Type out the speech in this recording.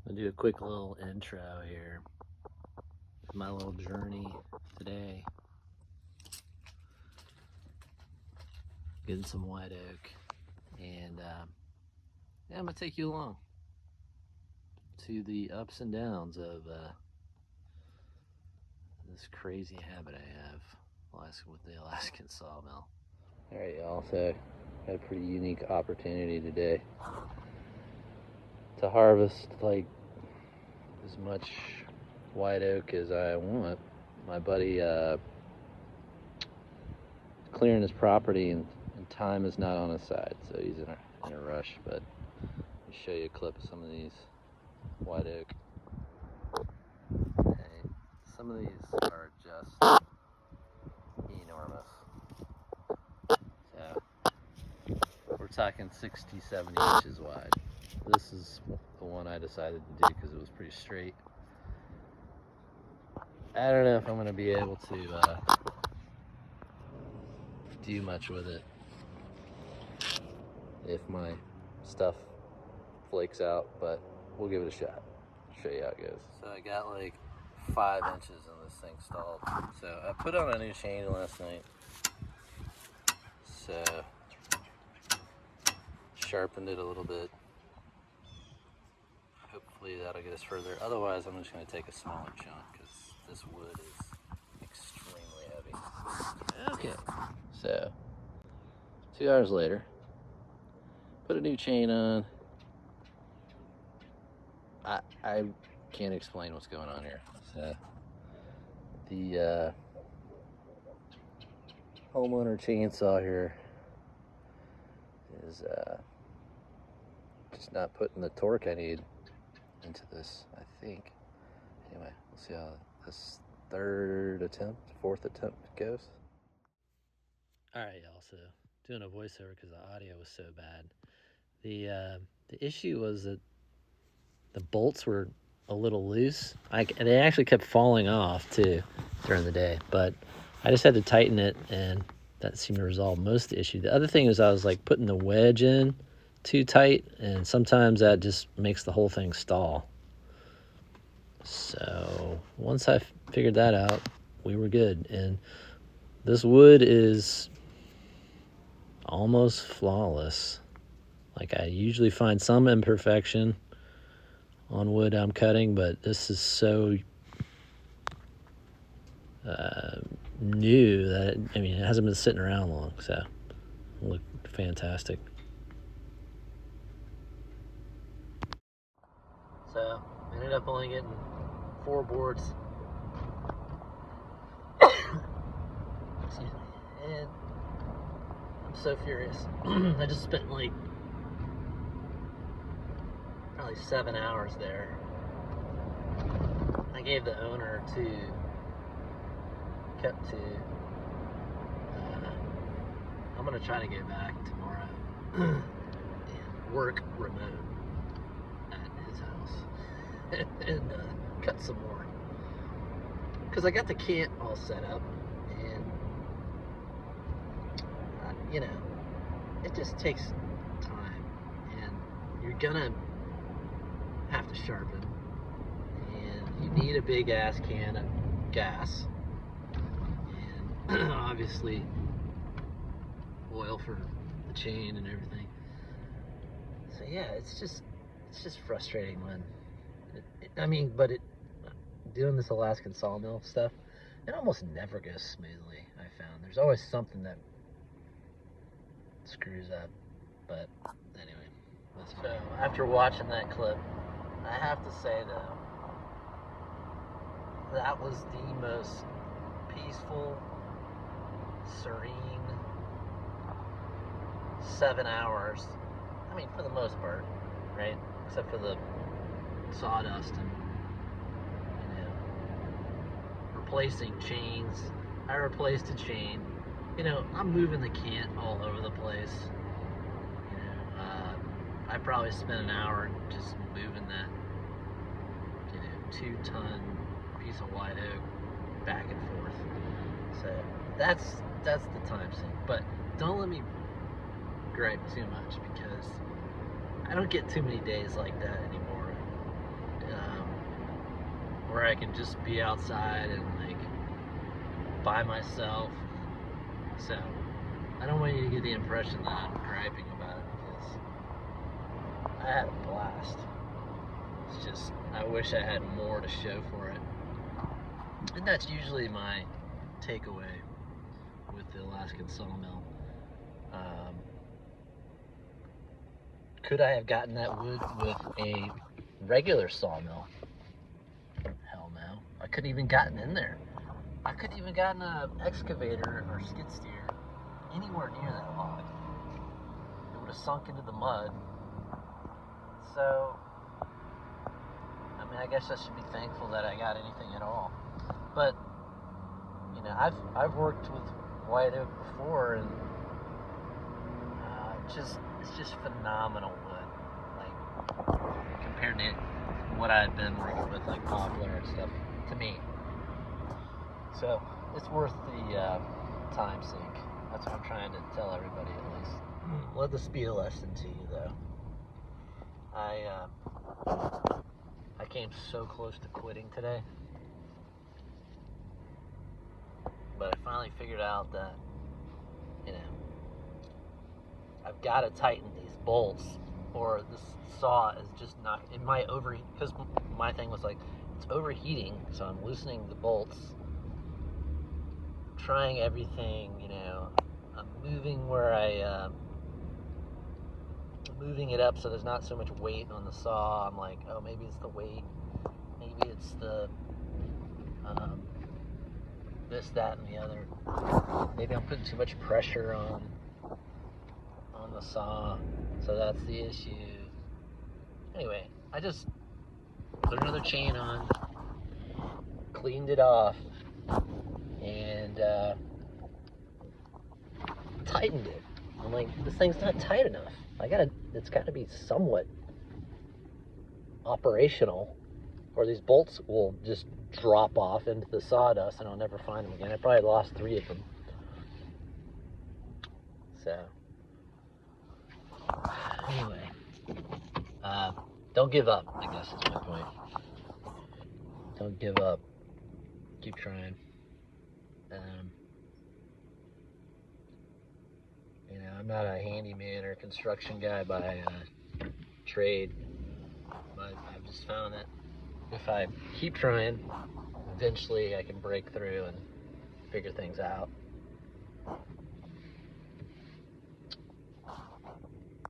I'll do a quick little intro here. My little journey today. Getting some white oak. And I'm going to take you along to the ups and downs of this crazy habit I have with the Alaskan sawmill. Alright, y'all, so got a pretty unique opportunity today to harvest like as much white oak as I want. My buddy clearing his property and time is not on his side, so he's in a rush. But let me show you a clip of some of these white oak. Okay. Some of these are just enormous. So we're talking 60, 70 inches wide. This is the one I decided to do because it was pretty straight. I don't know if I'm going to be able to do much with it if my stuff flakes out, but we'll give it a shot. Show you how it goes. So I got like 5 inches in this thing stalled. So I put on a new chain last night. So sharpened it a little bit. Hopefully that'll get us further. Otherwise, I'm just going to take a smaller chunk because this wood is extremely heavy. Okay, so 2 hours later, put a new chain on. I can't explain what's going on here. So the homeowner chainsaw here is just not putting the torque I need into this, I think. Anyway, we'll see how this fourth attempt goes. Alright, y'all, so doing a voiceover because the audio was so bad. The issue was that the bolts were a little loose. They actually kept falling off too during the day, but I just had to tighten it, and that seemed to resolve most of the issue. The other thing is I was like putting the wedge in too tight, and sometimes that just makes the whole thing stall. So once I figured that out, we were good. And this wood is almost flawless. Like, I usually find some imperfection on wood I'm cutting, but this is so new that it hasn't been sitting around long, so it looked fantastic. So ended up only getting 4 boards. Excuse me. And I'm so furious. I just spent like probably 7 hours there. I gave the owner kept to I'm gonna try to get back tomorrow and work remote at his house and cut some more, because I got the cant all set up, and it just takes time, and you're gonna have to sharpen, and you need a big ass can of gas, and obviously oil for the chain and everything. So yeah, it's just frustrating when doing this Alaskan sawmill stuff, it almost never goes smoothly. I found there's always something that screws up. But anyway, so after watching that clip, I have to say though, that was the most peaceful, serene 7 hours. For the most part, right? Except for the sawdust and replacing chains. I replaced a chain. I'm moving the cant all over the place. I probably spent an hour just moving that 2-ton piece of white oak back and forth. So that's the time sink. But don't let me gripe too much, because I don't get too many days like that anymore. I can just be outside and like by myself. So I don't want you to get the impression that I'm griping about it, because I had a blast. It's just, I wish I had more to show for it. And that's usually my takeaway with the Alaskan sawmill. Could I have gotten that wood with a regular sawmill? Hell no. I couldn't even gotten in there. I couldn't even gotten an excavator or skid steer anywhere near that log. It would have sunk into the mud. So, I mean, I guess I should be thankful that I got anything at all. But, you know, I've worked with white oak before, and it's just phenomenal wood. Like, compared to what I've been working with, like poplar and stuff, to me. So, it's worth the time sink. That's what I'm trying to tell everybody, at least. Let this be a lesson to you, though. I came so close to quitting today, but I finally figured out that, you know, I've got to tighten these bolts, or this saw is just not, it might overheat, because my thing was like, it's overheating, so I'm loosening the bolts, trying everything, you know, I'm moving where moving it up so there's not so much weight on the saw. I'm like, oh, maybe it's the weight, maybe it's the this, that, and the other. Maybe I'm putting too much pressure on the saw, so that's the issue. Anyway, I just put another chain on, cleaned it off, and tightened it. I'm like, this thing's not tight enough. It's gotta be somewhat operational, or these bolts will just drop off into the sawdust and I'll never find them again. I probably lost 3 of them. So, anyway, don't give up, I guess is my point. Don't give up. Keep trying. You know, I'm not a handyman or construction guy by trade, but I've just found that if I keep trying, eventually I can break through and figure things out.